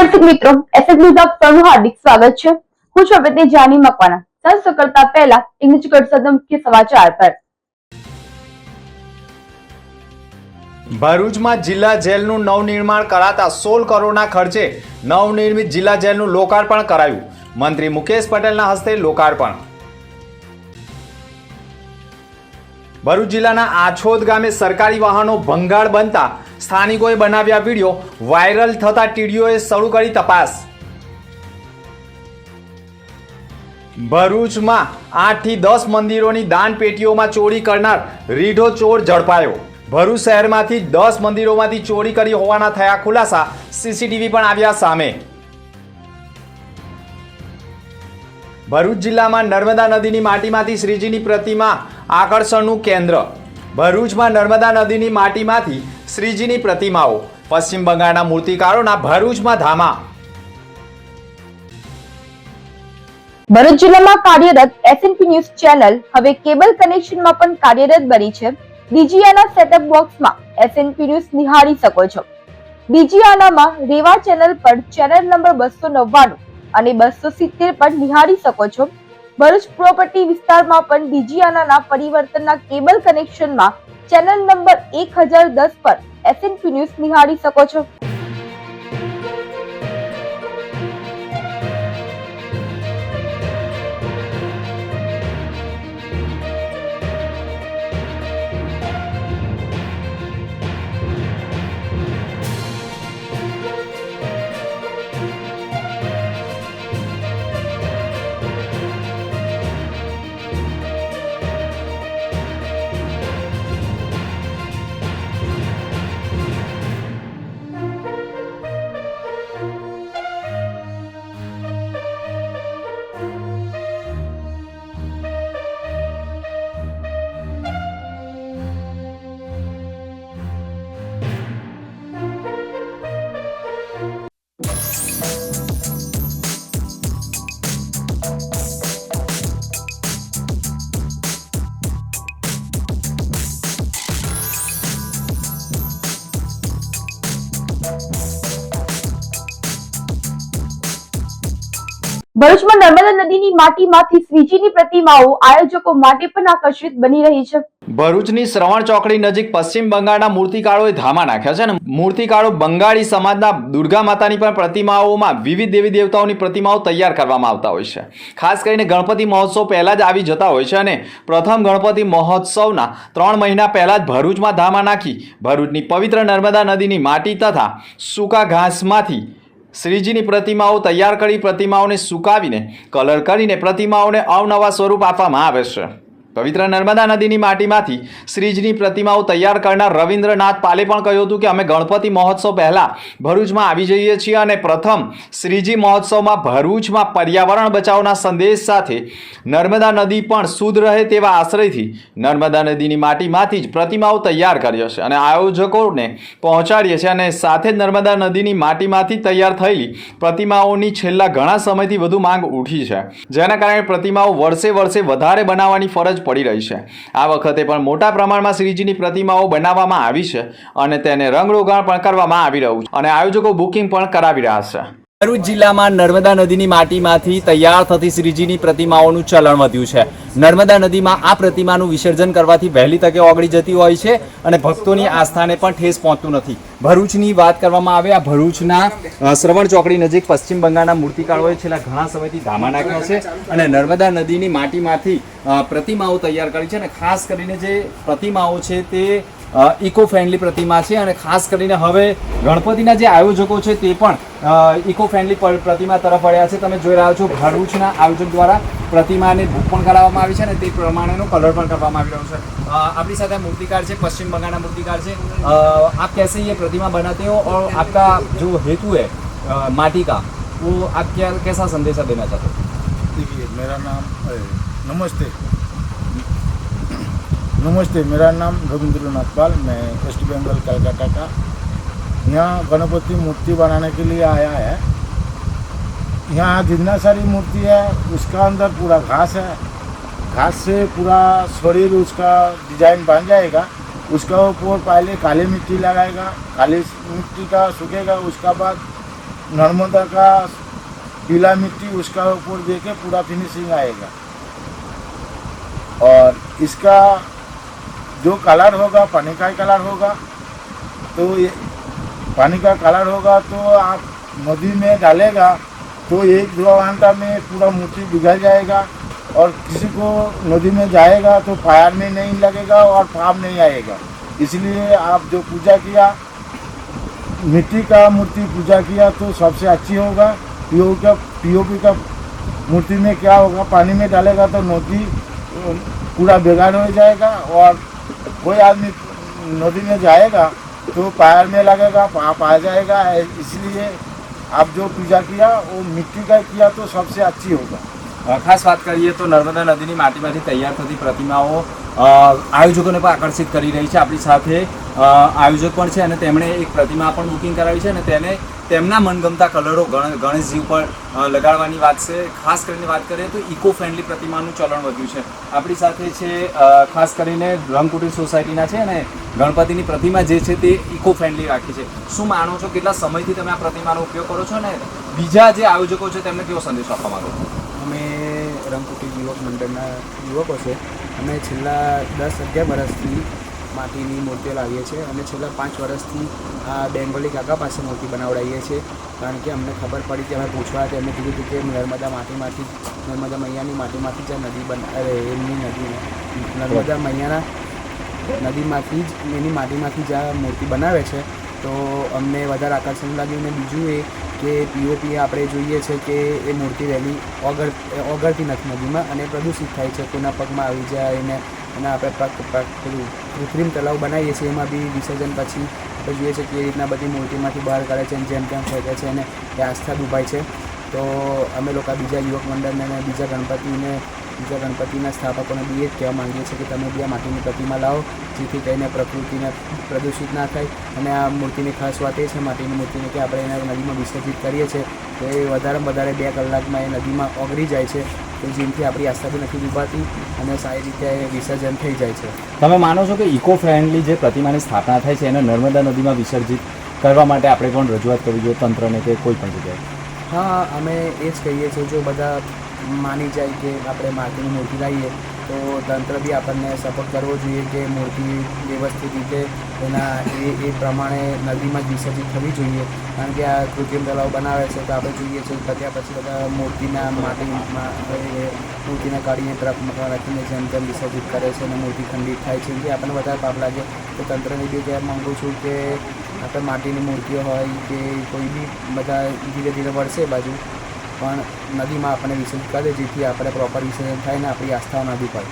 દર્શક મિત્રો, SS news આપ સૌનું હાર્દિક સ્વાગત છે। હું છું અવેતી જાની મકવાના। સંસ્થ કરતા પહેલા ઇંગ્લિશ કટ મુખ્ય સમાચાર પર। ભરૂચમાં જિલ્લા જેલનું નવનિર્માણ કરાતા 16 કરોડના ખર્ચે નવનિર્મિત જિલ્લા જેલનું લોકાર્પણ કરાયું। મંત્રી મુકેશ પટેલના હસ્તે લોકાર્પણ। ભરૂચ જિલ્લાના આછોદ ગામે સરકારી વાહનો ભંગાર બનતા સ્થાનિકોએ બનાવ્યા વિડીયો વાયરલ થતા ટીડીઓએ શરૂ કરી તપાસ। ભરૂચમાં 8 થી 10 મંદિરોની દાન પેટીઓમાં ચોરી કરનાર રીઢો ચોર ઝડપાયો। ભરૂચ શહેરમાંથી 10 મંદિરોમાંથી ચોરી કરી હોવાના થયા ખુલાસા। સીસીટીવી પણ આવ્યા સામે। ભરૂચ જિલ્લામાં નર્મદા નદીની માટીમાંથી શ્રીજીની પ્રતિમા આકર્ષણનું કેન્દ્ર। ભરૂચમાં નર્મદા નદીની માટીમાંથી શ્રીજીની પ્રતિમાઓ। પશ્ચિમ બંગાળના મૂર્તિકારોના ભરૂચમાં ધામા। ભરૂચ જિલ્લામાં કાર્યરત એસએનપી ન્યૂઝ ચેનલ હવે કેબલ કનેક્શનમાં પણ કાર્યરત બની છે। ડીજીઆના સેટઅપ બોક્સમાં એસએનપી ન્યૂઝ નિહાળી શકો છો। ડીજીઆનામાં રેવા ચેનલ પર ચેનલ નંબર 299 અને 270 પર નિહાળી શકો છો। ભરૂચ પ્રોપર્ટી વિસ્તારમાં પણ ડીજીઆનાના પરિવર્તનના કેબલ કનેક્શનમાં ચેનલ નંબર 1010 પર એસએનપી ન્યૂઝ નિહાળી શકો છો। ભરૂચમાં નર્મદા નદીની માટીમાંથી શ્રીજીની પ્રતિમાઓ આયોજકો માટે પણ આકર્ષિત બની રહી છે। ભરૂચની શ્રવણ ચોકડી નજીક પશ્ચિમ બંગાળના મૂર્તિકારોએ ધામા નાખ્યા છે અને મૂર્તિકારો બંગાળી સમાજના દુર્ગા માતાની પણ પ્રતિમાઓમાં વિવિધ દેવી દેવતાઓની પ્રતિમાઓ તૈયાર કરવામાં આવતા હોય છે। ખાસ કરીને ગણપતિ મહોત્સવ પહેલા જ આવી જતા હોય છે અને પ્રથમ ગણપતિ મહોત્સવના 3 મહિના પહેલા જ ભરૂચમાં ધામા નાખી ભરૂચની પવિત્ર નર્મદા નદીની માટી તથા સૂકા ઘાસમાંથી શ્રીજીની પ્રતિમાઓ તૈયાર કરી પ્રતિમાઓને સુકાવીને કલર કરીને પ્રતિમાઓને અવનવા સ્વરૂપ આપવામાં આવે છે। પવિત્ર નર્મદા નદીની માટીમાંથી શ્રીજીની પ્રતિમાઓ તૈયાર કરનાર રવિન્દ્રનાથ પાલે પણ કહ્યું હતું કે અમે ગણપતિ મહોત્સવ પહેલા ભરૂચમાં આવી જઈએ છીએ અને પ્રથમ શ્રીજી મહોત્સવમાં ભરૂચમાં પર્યાવરણ બચાવના સંદેશ સાથે નર્મદા નદી પણ શુદ્ધ રહે તેવા આશ્રયથી નર્મદા નદીની માટીમાંથી જ પ્રતિમાઓ તૈયાર કરીએ છીએ અને આયોજકોને પહોંચાડીએ છીએ અને સાથે જ નર્મદા નદીની માટીમાંથી તૈયાર થયેલી પ્રતિમાઓની છેલ્લા ઘણા સમયથી વધુ માંગ ઉઠી છે, જેના કારણે પ્રતિમાઓ વર્ષે વધારે બનાવવાની ફરજ પડી રહી છે। આ વખતે પણ મોટા પ્રમાણમાં શ્રીજીની પ્રતિમાઓ બનાવવામાં આવી છે અને તેને રંગરોગાણ પણ કરવામાં આવી રહ્યું છે અને આયોજકો બુકિંગ પણ કરાવી રહ્યા છે। ભરૂચ જિલ્લામાં નર્મદા નદીની માટીમાંથી તૈયાર થતી શ્રીજીની પ્રતિમાઓનું ચલણ વધ્યું છે। નર્મદા નદીમાં આ પ્રતિમાનું વિસર્જન કરવાથી વહેલી તકે ઓગળી જતી હોય છે અને ભક્તોની આસ્થાને પણ ઠેસ પહોંચતું નથી। ભરૂચની વાત કરવામાં આવે, આ ભરૂચના શ્રવણ ચોકડી નજીક પશ્ચિમ બંગાળના મૂર્તિકારોએ છેલ્લા ઘણા સમયથી ધામા નાખ્યા છે અને નર્મદા નદીની માટીમાંથી પ્રતિમાઓ તૈયાર કરી છે અને ખાસ કરીને જે પ્રતિમાઓ છે તે ઇકો ફ્રેન્ડલી પ્રતિમા છે અને ખાસ કરીને હવે ગણપતિના જે આયોજકો છે તે પણ ઇકો ફ્રેન્ડલી પ્રતિમા તરફ વળ્યા છે। તમે જોઈ રહ્યા છો ભરૂચના આયોજક દ્વારા પ્રતિમાને બુક પણ કરાવવામાં આવી છે અને તે પ્રમાણેનો કલર પણ કરવામાં આવી રહ્યો છે। આપણી સાથે મૂર્તિકાર છે, પશ્चिम बंगाल का मूर्तिकार છે। आप कैसे ये प्रतिमा बनाते हो और आपका जो हेतु है माटी का, वो आप क्या कैसा संदेशा देना चाहते हो? देखिए, मेरा नाम नमस्ते, मेरा नाम रविंद्रनाथ पाल, मैं वेस्ट बंगाल कलकत्ता का यहाँ गणपति मूर्ति बनाने के लिए आया है। यहाँ जितना सारी मूर्ति है उसका अंदर पूरा घास है, घास से पूरा शरीर उसका डिजाइन बन जाएगा। उसका ऊपर पहले काली मिट्टी लगाएगा, काली मिट्टी का सूखेगा, उसका बाद नर्मदा का पीला मिट्टी उसका ऊपर दे के पूरा फिनिशिंग आएगा। और इसका जो कलर होगा पानी का ही कलर होगा। तो ये पानी का कलर होगा तो आप नदी में डालेगा तो 1-2 घंटा में पूरा मूर्ति बिगड़ जाएगा। और किसी को नदी में जाएगा तो फायर में नहीं लगेगा और पाप नहीं आएगा। इसलिए आप जो पूजा किया मिट्टी का मूर्ति पूजा किया तो सबसे अच्छी होगा। पीओपी का मूर्ति में क्या होगा, पानी में डालेगा तो नदी पूरा बेकार हो जाएगा। और कोई आदमी नदी में जाएगा तो पैर में लगेगा, पाप आ जाएगा। इसलिए आप जो पूजा किया वो मिट्टी का किया तो सबसे अच्छी होगा। ખાસ વાત કરીએ તો નર્મદા નદીની માટીમાંથી તૈયાર થતી પ્રતિમાઓ આયોજકોને પણ આકર્ષિત કરી રહી છે. આપણી સાથે આયોજક પણ છે અને તેમણે એક પ્રતિમા પણ બુકિંગ કરાવી છે અને તેને તેમના મનગમતા કલરો ગણેશજી ઉપર લગાડવાની વાત છે. ખાસ કરીને વાત કરીએ તો ઇકો ફ્રેન્ડલી પ્રતિમાનું ચલણ વધ્યું છે. આપણી સાથે છે ખાસ કરીને રંગકુટીર સોસાયટીના છે અને ગણપતિની પ્રતિમા જે છે તે ઇકો ફ્રેન્ડલી રાખી છે. શું માનો છો, કેટલા સમયથી તમે આ પ્રતિમાનો ઉપયોગ કરો છો અને બીજા જે આયોજકો છે તેમને કેવો સંદેશો આપવા માંગો છો? અમે રંગકુટીર યુવક મંડળના યુવકો છે. અમે છેલ્લા 10-11 વર્ષથી માટીની મૂર્તિઓ લાવીએ છીએ અને છેલ્લા 5 વર્ષથી આ બેંગોલી કાકા પાસે મૂર્તિ બનાવડાવીએ છીએ. કારણ કે અમને ખબર પડી કે અમે પૂછવા હતા, એમને કીધું હતું કે નર્મદા મૈયાની માટીમાંથી જ આ નદી એમની નદી નર્મદા મૈયાના નદીમાંથી જ એની માટીમાંથી જ આ મૂર્તિ બનાવે છે. તો અમને વધારે આકર્ષણ લાગ્યું. અને બીજું એ કે પીઓપી આપણે જોઈએ છે કે એ મૂર્તિ વહેલી ઓગળતી નથી નદીમાં અને પ્રદૂષિત થાય છે. કોઈના પગમાં આવી જાય અને આપણે પેલું કૃત્રિમ તળાવ બનાવીએ છીએ એમાં બી વિસર્જન પછી આપણે જોઈએ છીએ કે એ રીતના બધી મૂર્તિમાંથી બહાર કાઢે છે અને જેમ તેમ ફેંકે છે અને એ આસ્થા ડૂબાય છે. તો અમે લોકો બીજા યુવક મંડળને અને બીજા ગણપતિના સ્થાપકોને બી એ જ કહેવા માંગીએ છીએ કે તમે બી આ માટીની પ્રતિમા લાવો, જેથી કરીને પ્રકૃતિને પ્રદૂષિત ના થાય. અને આ મૂર્તિની ખાસ વાત એ છે માટીની મૂર્તિની કે આપણે એને નદીમાં વિસર્જિત કરીએ છીએ તો એ વધારેમાં વધારે 2 કલાકમાં એ નદીમાં ઓગળી જાય છે. તો જેમથી આપણી આસ્થા બી નથી ડૂબાતી અને સારી રીતે વિસર્જન થઈ જાય છે. તમે માનો છો કે ઇકો ફ્રેન્ડલી જે પ્રતિમાની સ્થાપના થાય છે એને નર્મદા નદીમાં વિસર્જિત કરવા માટે આપણે પણ રજૂઆત કરવી જોઈએ તંત્રને કે કોઈ પણ જગ્યાએ? હા, અમે એ જ કહીએ છીએ. જો બધા માની જાય કે આપણે માટીની મૂર્તિ લાવીએ તો તંત્ર બી આપણને સપોર્ટ કરવો જોઈએ કે મૂર્તિ વ્યવસ્થિત રીતે એ પ્રમાણે નદીમાં જ વિસર્જિત થવી જોઈએ. કારણ કે આ કૃત્રિમ તળાવ બનાવે છે તો આપણે જોઈએ છીએ કે ત્યાં પછી બધા મૂર્તિના મૂર્તિને કાઢીને ટ્રકમાં રાખીને જેમ તેમ વિસર્જિત કરે છે અને મૂર્તિ ખંડિત થાય છે. એથી આપણને વધારે પાપ લાગે. તો તંત્રને બી કહેવા માગું છું કે આપણે માટીની મૂર્તિઓ હોય કે કોઈ બી બધા ધીરે ધીરે વળશે બાજુ પણ નદીમાં આપણને વિસર્જિત કરે જેથી આપણે પ્રોપર વિસર્જન થાય ને આપણી આસ્થાઓ ના બી પડે.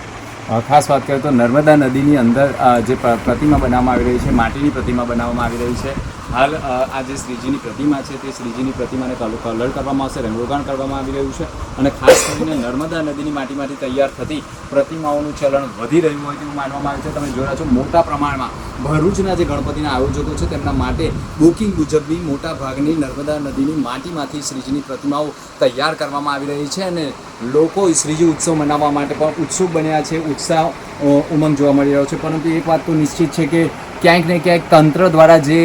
ખાસ વાત કરીએ તો નર્મદા નદીની અંદર જે પ્રતિમા બનાવવામાં આવી રહી છે, માટીની પ્રતિમા બનાવવામાં આવી રહી છે. હાલ આ જે શ્રીજીની પ્રતિમા છે તે શ્રીજીની પ્રતિમાને કલર કરવામાં આવશે, રંગરોગાણ કરવામાં આવી રહ્યું છે. અને ખાસ કરીને નર્મદા નદીની માટીમાંથી તૈયાર થતી પ્રતિમાઓનું ચલણ વધી રહ્યું હોય તેવું માનવામાં આવે છે. તમે જોયા છો મોટા પ્રમાણમાં ભરૂચના જે ગણપતિના આયોજકો છે તેમના માટે બુકિંગ મુજબની મોટા ભાગની નર્મદા નદીની માટીમાંથી શ્રીજીની પ્રતિમાઓ તૈયાર કરવામાં આવી રહી છે અને લોકો શ્રીજી ઉત્સવ મનાવવા માટે પણ ઉત્સુક બન્યા છે. ઉત્સાહ ઉમંગ જોવા મળી રહ્યો છે. પરંતુ એક વાત તો નિશ્ચિત છે કે ક્યાંક ને ક્યાંક તંત્ર દ્વારા જે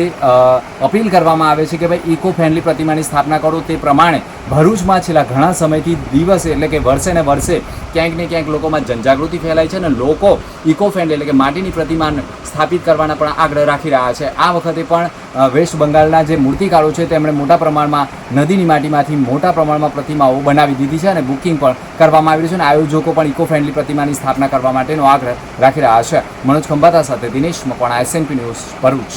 અપીલ કરવામાં આવે છે કે ભાઈ ઇકો ફ્રેન્ડલી પ્રતિમાની સ્થાપના કરો તે પ્રમાણે ભરૂચમાં છેલ્લા ઘણા સમયથી દિવસે એટલે કે વર્ષે ને વર્ષે ક્યાંક ને ક્યાંક લોકોમાં જનજાગૃતિ ફેલાય છે અને લોકો ઇકો ફ્રેન્ડલી એટલે કે માટીની પ્રતિમા સ્થાપિત કરવાના પણ આગ્રહ રાખી રહ્યા છે. આ વખતે પણ વેસ્ટ બંગાળના જે મૂર્તિકારો છે તેમણે મોટા પ્રમાણમાં નદીની માટીમાંથી મોટા પ્રમાણમાં પ્રતિમાઓ બનાવી દીધી છે અને બુકિંગ પણ કરવામાં આવી રહ્યું છે અને આયોજકો પણ ઇકો ફ્રેન્ડલી પ્રતિમાની સ્થાપના કરવા માટેનો આગ્રહ રાખી રહ્યા છે. મનોજ ખંભાતા સાથે દિનેશ મકવાણા, SNP ન્યૂઝ, ભરૂચ.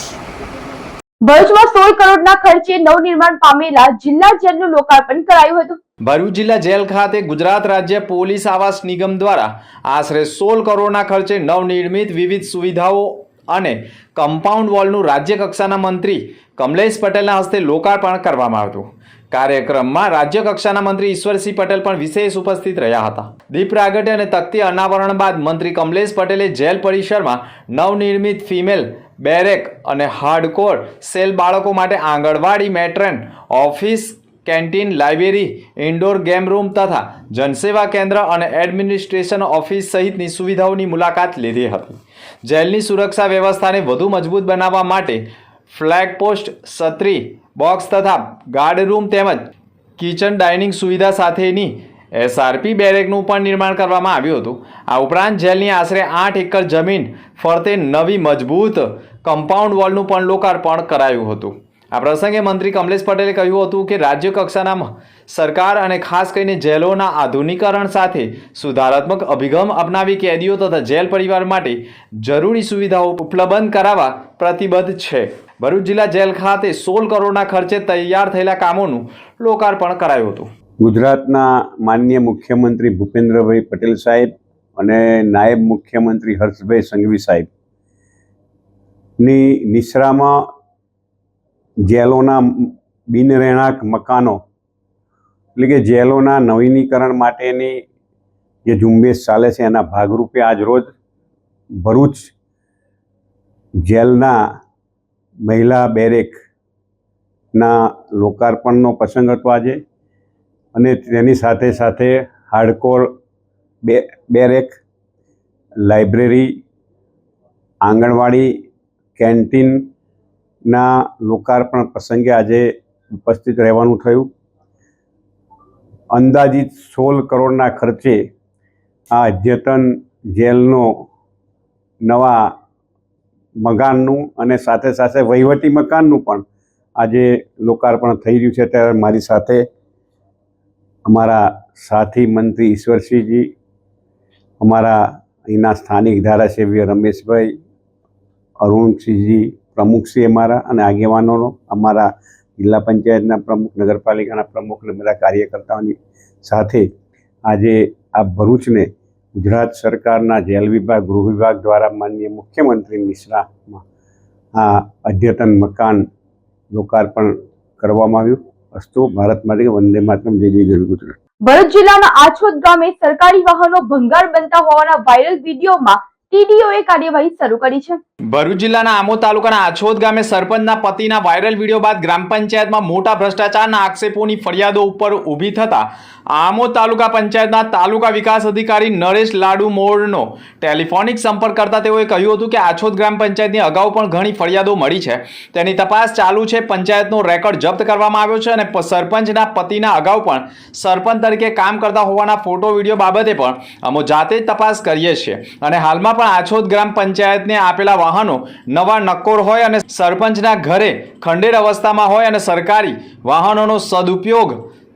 ભરૂચમાં 16 કરોડના ખર્ચે નવનિર્માણ પામેલા જિલ્લા જેલનું લોકાર્પણ કરાયું હતું. ભરૂચ જિલ્લા જેલ ખાતે ગુજરાત રાજ્ય પોલીસ આવાસ નિગમ દ્વારા આશરે 16 કરોડના ખર્ચે નવનિર્મિત વિવિધ સુવિધાઓ અને કમ્પાઉન્ડ વોલનું રાજ્ય કક્ષાના મંત્રી કમલેશ પટેલના હસ્તે લોકાર્પણ કરવામાં આવ્યું. કાર્યક્રમમાં રાજ્ય કક્ષાના મંત્રી ઈશ્વરસિંહ પટેલ પણ વિશેષ ઉપસ્થિત રહ્યા હતા. દીપ પ્રાગટ્ય અને તકતી અનાવરણ બાદ મંત્રી કમલેશ પટેલે જેલ પરિસરમાં નવનિર્મિત ફિમેલ બેરેક અને હાર્ડકોર સેલ બાળકો માટે anganwadi, matron office, canteen, library, indoor game room તથા જનસેવા કેન્દ્ર અને એડમિનિસ્ટ્રેશન ઓફિસ સહિતની સુવિધાઓની મુલાકાત લીધી હતી. જેલની સુરક્ષા વ્યવસ્થાને વધુ મજબૂત બનાવવા માટે ફ્લેગ પોસ્ટ, છત્રી બોક્સ તથા ગાર્ડ રૂમ તેમજ કિચન ડાઇનિંગ સુવિધા સાથેની SRP બેરેકનું પણ નિર્માણ કરવામાં આવ્યું હતું. આ ઉપરાંત જેલની આશરે 8 એકર જમીન ફરતે નવી મજબૂત કમ્પાઉન્ડ વોલનું પણ લોકાર્પણ કરાયું હતું. આ પ્રસંગે મંત્રી કમલેશ પટેલે કહ્યું હતું કે રાજ્ય કક્ષાના સરકાર અને ખાસ કરીને જેલોના આધુનિકરણ સાથે સુધારાત્મક અભિગમ અપનાવી કેદીઓ તથા જેલ પરિવાર માટે જરૂરી સુવિધાઓ ઉપલબ્ધ કરાવવા પ્રતિબદ્ધ છે. ભરૂચ જિલ્લા જેલ ખાતે 16 કરોડના ખર્ચે તૈયાર થયેલા કામોનું લોકાર્પણ કરાયું હતું. ગુજરાતના માનનીય મુખ્યમંત્રી ભૂપેન્દ્રભાઈ પટેલ સાહેબ અને નાયબ મુખ્યમંત્રી હર્ષભાઈ સંઘવી સાહેબની નિશ્રામાં જેલોના બિનરેણાંક મકાનો એટલે કે જેલોના નવીનીકરણ માટેની જે ઝુંબેશ ચાલે છે એના ભાગરૂપે આજ રોજ ભરૂચ જેલના મહિલા બેરેકના લોકાર્પણનો પ્રસંગ હતો આજે. અને તેની સાથે સાથે હાર્ડકોર બેરેક, લાઇબ્રેરી, આંગણવાડી, કેન્ટીનના લોકાર્પણ પ્રસંગે આજે ઉપસ્થિત રહેવાનું થયું. અંદાજિત 16 કરોડના ખર્ચે આ અદ્યતન જેલનો નવા મકાનનું અને સાથે સાથે વહીવટી મકાનનું પણ આજે લોકાર્પણ થઈ રહ્યું છે. ત્યારે મારી સાથે અમારા સાથી મંત્રી ઈશ્વરસિંહજી, અમારા અહીંના સ્થાનિક ધારાસભ્ય રમેશભાઈ, અરુણસિંહજી, પ્રમુખશ્રી અમારા અને આગેવાનોનો, અમારા જિલ્લા પંચાયતના પ્રમુખ, નગરપાલિકાના પ્રમુખ અને બધા કાર્યકર્તાઓની સાથે આજે આ ભરૂચને ગુજરાત સરકારના જેલ વિભાગ, ગૃહ વિભાગ દ્વારા માનનીય મુખ્યમંત્રી નિશ્રામાં આ અદ્યતન મકાન લોકાર્પણ કરવામાં આવ્યું. અસ્તુ ભારત માટે વંદે માતરમ, જય જય ગુજરાત. ભરૂચ જિલ્લાના આછોદ ગામે સરકારી વાહનો ભંગાર બનતા હોવાના વાયરલ વિડીયોમાં TDOએ કાર્યવાહી શરૂ કરી છે. ભરૂચ જિલ્લાના આમોદ તાલુકાના આછોદ ગામે સરપંચના પતિના વાયરલ વિડીયો બાદ ગ્રામ પંચાયતમાં મોટા ભ્રષ્ટાચારના આક્ષેપોની ફરિયાદો ઉપર ઊભી થતા આમોદ તાલુકા પંચાયતના તાલુકા વિકાસ અધિકારી નરેશ લાડુ મોરનો ટેલિફોનિક સંપર્ક કરતા તેઓએ કહ્યું હતું કે આછોદ ગ્રામ પંચાયતની અગાઉ પણ ઘણી ફરિયાદો મળી છે, તેની તપાસ ચાલુ છે. પંચાયતનો રેકોર્ડ જપ્ત કરવામાં આવ્યો છે અને સરપંચના પતિના અગાઉ પણ સરપંચ તરીકે કામ કરતા હોવાના ફોટો વિડીયો બાબતે પણ અમે જાતે જ તપાસ કરીએ છીએ અને હાલમાં પણ આછોદ ગ્રામ પંચાયતને આપેલા વાહનો નવા નક્કોર હોય અને સરપંચના ઘરે ખંડેર અવસ્થામાં હોય અને સરકારી વાહનોનો સદુપયોગ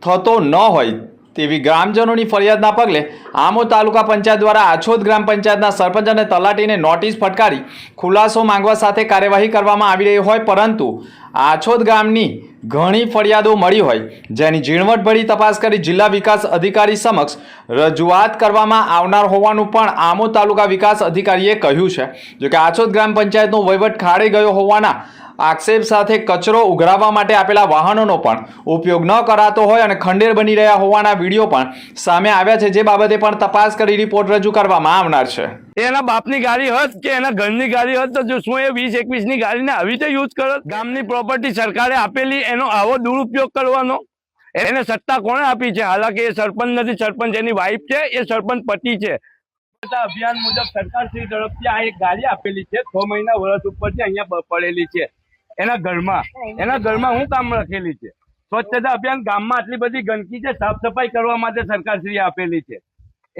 થતો ન હોય તેવી ગ્રામજનોની ફરિયાદના પગલે આમોદ તાલુકા પંચાયત દ્વારા આછોદ ગ્રામ પંચાયતના સરપંચ અને તલાટીને નોટિસ ફટકારી ખુલાસો માંગવા સાથે કાર્યવાહી કરવામાં આવી રહી હોય, પરંતુ આછોદ ગામની ઘણી ફરિયાદો મળી હોય જેની ઝીણવટભરી તપાસ કરી જિલ્લા વિકાસ અધિકારી સમક્ષ રજૂઆત કરવામાં આવનાર હોવાનું પણ આમોદ તાલુકા વિકાસ અધિકારીએ કહ્યું છે. જોકે આછોદ ગ્રામ પંચાયતનો વહીવટ ખાડે ગયો હોવાના આક્ષેપ સાથે કચરો ઉઘરાવવા માટે આપેલા વાહનોનો પણ ઉપયોગ ન કરાતો હોય અને ખંડેર બની રહ્યા હોવાના વિડીયો પણ સામે આવ્યા છે, જે બાબતે પણ તપાસ કરી રિપોર્ટ રજૂ કરવામાં આવનાર છે. એના બાપની ગાડી હોત કે એના ઘરની ગાડી હોત તો જો શું એ 20-21 ની ગાડીને આવી રીતે યુઝ કરત? ગામની પ્રોપર્ટી સરકારે આપેલી એનો આવો દુરુપયોગ કરવાનો, એને સત્તા કોણે આપી છે? હાલાકી એ સરપંચ નથી, સરપંચ એની વાઇફ છે, એ સરપંચ પતિ છે. અભિયાન મુજબ સરકારશ્રી તરફથી આ એક ગાડી આપેલી છે, 6 મહિના વર્ષ ઉપરથી અહીંયા પડેલી છે. એના ઘરમાં શું કામ રાખેલી છે? સ્વચ્છતા અભિયાન. ગામમાં આટલી બધી ગંદકી છે, સાફ સફાઈ કરવા માટે સરકારશ્રીએ આપેલી છે.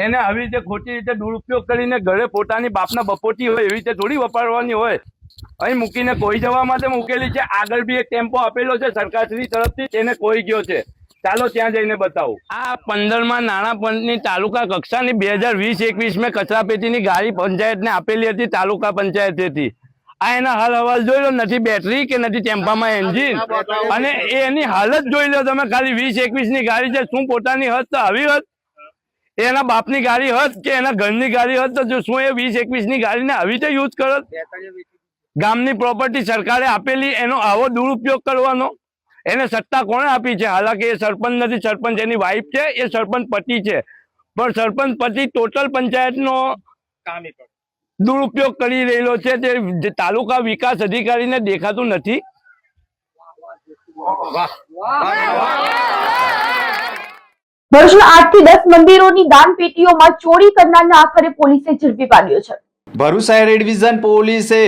એને આવી રીતે ખોટી રીતે દુરુપયોગ કરીને ઘરે પોતાની બાપના બપોટી હોય એવી રીતે થોડી વપાડવાની હોય. અહીં મૂકીને કોઈ જવા માટે મૂકેલી છે. આગળ બી એક ટેમ્પો આપેલો છે સરકારશ્રી તરફથી, તેને કોઈ ગયો છે. ચાલો ત્યાં જઈને બતાવું. આ 15માં નાણાં પંચની તાલુકા કક્ષાની 2020-21 મેં કચરાપેટીની ગાડી પંચાયતને આપેલી હતી તાલુકા પંચાયતેથી. આ એના હાલ હવાલ જોઈ લો, નથી બેટરી કે નથી ટેમ્પામાં એન્જિન, અને એની હાલત જોઈ લો તમે. ખાલી 20-21 ની ગાડી છે. શું પોતાની હદ તો આવી હોત? એના બાપની ગાડી હોત કે એના ઘરની ગાડી હોત તો જો શું એ 20-21 ની ગાડીને આવી રીતે યુઝ કરત? ગામની પ્રોપર્ટી સરકારે આપેલી એનો આવો દુરુપયોગ કરવાનો, એને સત્તા કોણે આપી છે? હાલાકી એ સરપંચ નથી, સરપંચ એની વાઇફ છે, એ સરપંચ પતિ છે. પણ સરપંચ પતિ ટોટલ પંચાયતનો દુરુપયોગ કરી રહેલો છે, તે તાલુકા વિકાસ અધિકારીને દેખાતું નથી. ભરૂચના 8 થી 10 મંદિરોની દાન પેટીઓમાં ચોરી કરનારને આખરે પોલીસે ઝડપી પાડ્યો છે. ભરૂચ શહેર ડિવિઝન પોલીસે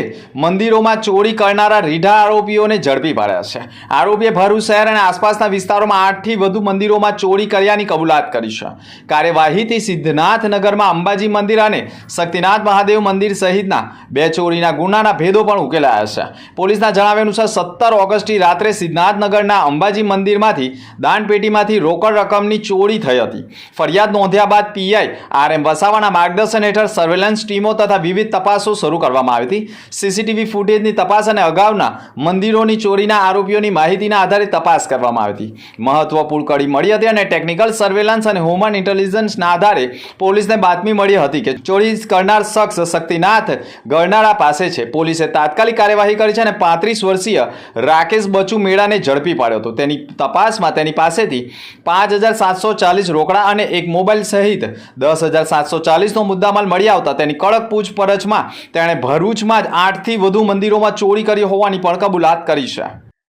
મંદિરોમાં ચોરી કરનારા રીઢા આરોપીઓને ઝડપી પાડ્યા છે. આરોપીએ ભરૂચ શહેર અને આસપાસના વિસ્તારોમાં 8થી વધુ મંદિરોમાં ચોરી કર્યાની કબૂલાત કરી છે. કાર્યવાહીથી સિદ્ધનાથનગરમાં અંબાજી મંદિર અને શક્તિનાથ મહાદેવ મંદિર સહિતના 2 ચોરીના ગુનાના ભેદો પણ ઉકેલાયા છે. પોલીસના જણાવ્યા અનુસાર 17 ઓગસ્ટની રાત્રે સિદ્ધનાથનગરના અંબાજી મંદિરમાંથી દાનપેટીમાંથી રોકડ રકમની ચોરી થઈ હતી. ફરિયાદ નોંધ્યા બાદ પીઆઈ RM વસાવાના માર્ગદર્શન હેઠળ સર્વેલન્સ ટીમો તથા વિવિધ તપાસો શરૂ કરવામાં આવી હતી. સીસીટીવી ફૂટેજની તપાસ અને અગાઉના મંદિરોની ચોરીના આરોપીઓની માહિતીના આધારે તપાસ કરવામાં આવી હતી. મહત્વપૂર્ણ કડી મળી હતી અને ટેકનિકલ સર્વેલન્સ અને હ્યુમન ઇન્ટેલિજન્સના આધારે પોલીસને બાતમી મળી હતી કે ચોરી કરનાર શખ્સ શક્તિનાથ ગરનાળા પાસે છે. પોલીસે તાત્કાલિક કાર્યવાહી કરી છે અને 35 વર્ષીય રાકેશ બચુ મેળાને ઝડપી પાડ્યો હતો. તેની તપાસમાં તેની પાસેથી 5740 રોકડા અને એક મોબાઈલ સહિત 10740નો મુદ્દામાલ મળી આવતા તેની કડક પૂછપરછમાં તેણે ભરૂચમાં જ 8થી વધુ મંદિરોમાં ચોરી કરી હોવાની પણ કબૂલાત કરી છે.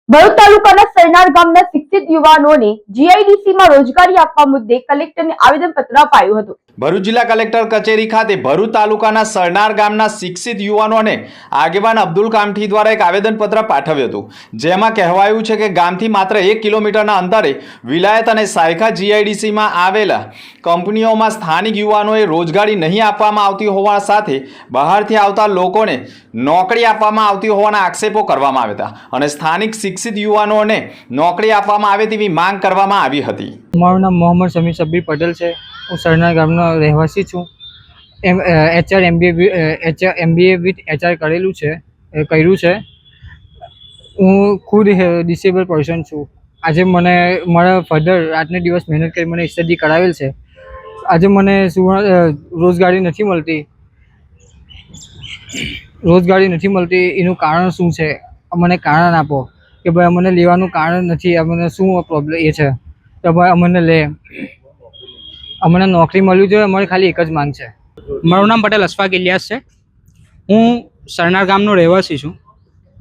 ભરૂચ તાલુકાના સરનાર ગામના શિક્ષિત યુવાનોને GIDCમાં રોજગારી આપવા મુદ્દે કલેક્ટરને આવેદનપત્ર અપાયું હતું. ભરૂચ જિલ્લા કલેક્ટર કચેરી ખાતે ભરૂચ તાલુકાના સરનાર ગામના શિક્ષિત યુવાનો અને આગેવાન અબ્દુલ કામઠી દ્વારા એક આવેદનપત્ર પાઠવ્યું હતું. જેમાં કહેવાયું છે કે ગામથી માત્ર 1 કિલોમીટરના અંતરે વિલાયત અને સાયખા GIDCમાં આવેલા કંપનીઓમાં સ્થાનિક યુવાનોએ રોજગારી નહીં આપવામાં આવતી હોવા સાથે બહારથી આવતા લોકોને નોકરી આપવામાં આવતી હોવાના આક્ષેપો કરવામાં આવ્યા હતા અને સ્થાનિક શિક્ષિત યુવાનોને નોકરી આપવામાં આવે તેવી માંગ કરવામાં આવી હતી. મારું નામ મોહમ્મદ સમીર શબ્બીર પટેલ છે. હું સરનાર ગામનો રહેવાસી છું. MBA વિથ HR કર્યું છે. હું ખુદ ડિસેબલ પર્સન છું. આજે મને મારા ફાધર રાતને દિવસ મહેનત કરી મને સ્ટડી કરાવેલ છે. આજે મને રોજગારી નથી મળતી. એનું કારણ શું છે? મને કારણ આપો કે ભાઈ અમને લેવાનું કારણ નથી. અમને શું પ્રોબ્લેમ એ છે તો ભાઈ અમને લે. અમને નોકરી મળવી જોઈએ. અમારી ખાલી એક જ માંગ છે. મારું નામ પટેલ અશફાક ઇલિયાસ છે. હું સરનાર ગામનો રહેવાસી છું.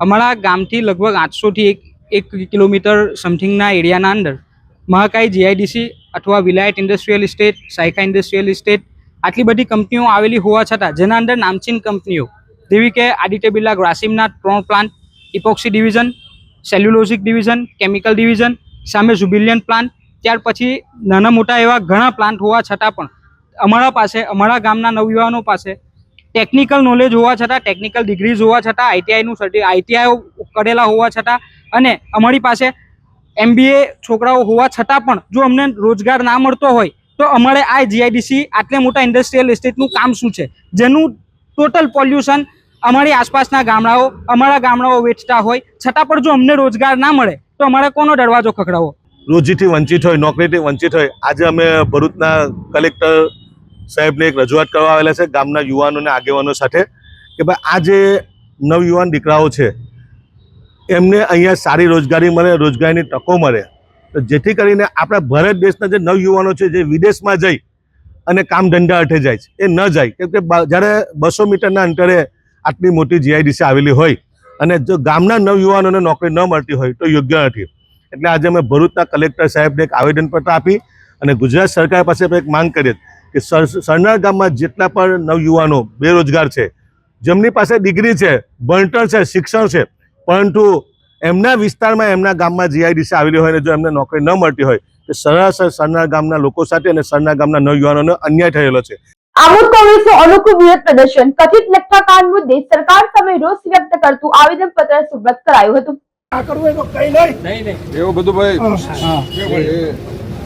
અમારા ગામથી લગભગ 800થી 1 કિલોમીટર સમથિંગના એરિયાના અંદર મહાકાઈ GIDC અથવા વિલાયત industrial estate, Saykha industrial estate આટલી બધી કંપનીઓ આવેલી હોવા છતાં જેના અંદર નામચીન કંપનીઓ જેવી કે આદિત્ય બિરલા ગ્રાસિમના 3 plant, epoxy division, cellulosic division, chemical division, સામે ઝુબિલિયન પ્લાન્ટ, ત્યાર પછી નાના મોટા એવા ઘણા પ્લાન્ટ હોવા છતાં પણ અમારા ગામના નવયુવાનો પાસે ટેકનિકલ નોલેજ હોવા છતાં, ટેકનિકલ ડિગ્રીઝ હોવા છતાં, ITI કરેલા હોવા છતાં અને અમારી પાસે MBA છોકરાઓ હોવા છતાં પણ જો અમને રોજગાર ના મળતો હોય તો અમારે આ GIDC આટલે મોટા ઇન્ડસ્ટ્રીયલ એસ્ટેટનું કામ શું છે? જેનું ટોટલ પોલ્યુશન અમારી આસપાસના અમારા ગામડાઓ વેચતા હોય છતાં પણ જો અમને રોજગાર ના મળે તો અમારે કોનો દરવાજો ખખડાવો? રોજીથી વંચિત હોય, નોકરીથી વંચિત હોય. આજે અમે ભરૂચના કલેક્ટર સાહેબને એક રજૂઆત કરવા આવેલા છે ગામના યુવાનોને આગેવાનો સાથે કે ભાઈ આ જે નવયુવાન દીકરાઓ છે એમને અહીંયા સારી રોજગારી મળે, રોજગારીની તકો મળે, તો જેથી કરીને આપણા ભારત દેશના જે નવયુવાનો છે જે વિદેશમાં જઈ અને કામ ધંધા અર્થે જાય છે એ ન જાય. કેમ કે જ્યારે 200 મીટરના અંતરે આટલી મોટી GIDC આવેલી હોય અને જો ગામના નવયુવાનોને નોકરી ન મળતી હોય તો યોગ્ય નથી. એટલે આજે અમે ભરૂચના કલેક્ટર સાહેબને એક આવેદનપત્ર આપી અને ગુજરાત સરકાર પાસે એક માંગ કરી કે સરનાર ગામમાં જેટલા પણ નવયુવાનો બેરોજગાર છે, જેમની પાસે ડિગ્રી છે, ભણતર છે, શિક્ષણ છે, પરંતુ એમના વિસ્તારમાં એમના ગામમાં GIDC આવેલી હોય ને જો એમને નોકરી ન મળતી હોય તો સરાસર સરનાર ગામના લોકો સાથે અને સરનાર ગામના નવયુવાનોને અન્યાય થયેલો છે. આમોદ કોંગ્રેસનું અનોખું વિરોધ પ્રદર્શન કથિત લઠ્ઠાકાંડ મુદ્દે સરકાર સામે રોષ વ્યક્ત કરતું આવેદનપત્ર સુપ્રત કરાયું હતું. એવું બધું ભાઈ